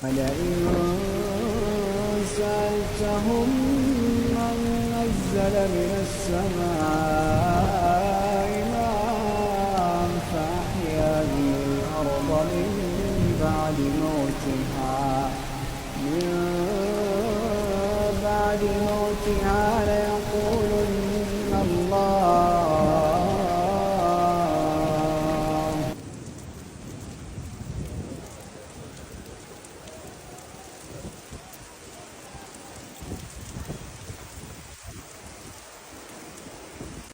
ولئن سألتهم من نزل من السماء ماء فأحيا به الأرض من بعد موتها ليقولن